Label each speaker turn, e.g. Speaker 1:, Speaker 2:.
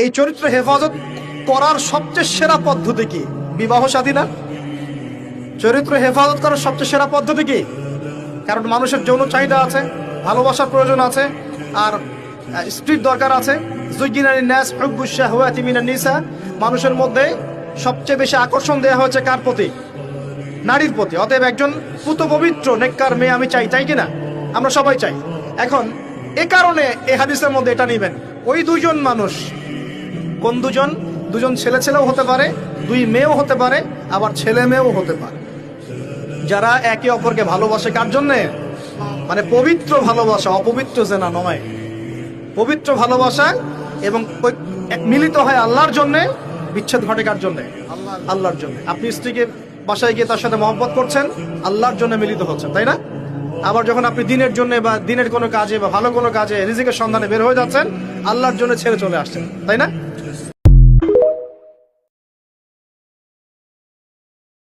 Speaker 1: এই চরিত্র হেফাজত করার সবচেয়ে সেরা পদ্ধতি কি? বিবাহ শাদী না? চরিত্র হেফাজত করার সবচেয়ে সেরা পদ্ধতি কি? কারণ মানুষের যৌন চাহিদা আছে, ভালোবাসার প্রয়োজন আছে, আর স্ত্রীর দরকার আছে। মানুষের মধ্যে সবচেয়ে বেশি আকর্ষণ দেওয়া হয়েছে কার প্রতি? নারীর প্রতি। অতএব একজন পুত পবিত্র নেককার মেয়ে আমি চাই, চাই কিনা? আমরা সবাই চাই। এখন এ কারণে এই হাদিসের মধ্যে এটা নিবেন, ওই দুইজন মানুষ কোন দুজন? দুজন ছেলে ছেলেও হতে পারে, দুই মেয়েও হতে পারে, আবার ছেলে মেয়েও হতে পারে, যারা একে অপরকে ভালোবাসে। কার জন্যে? মানে পবিত্র ভালোবাসা, অপবিত্র জেনা নয়, পবিত্র ভালোবাসা, এবং মিলিত হয় আল্লাহর জন্যে। বিচ্ছেদ ঘটে কার জন্যে? আল্লাহর জন্য। আপনি স্ত্রীকে বাসায় গিয়ে তার সাথে মহব্বত করছেন, আল্লাহর জন্য মিলিত হচ্ছেন, তাই না? আবার যখন আপনি দিনের জন্য বা দিনের কোনো কাজে বা ভালো কোনো কাজে রিজিকের সন্ধানে বের হয়ে যাচ্ছেন, আল্লাহর জন্য ছেড়ে চলে আসছেন, তাই না?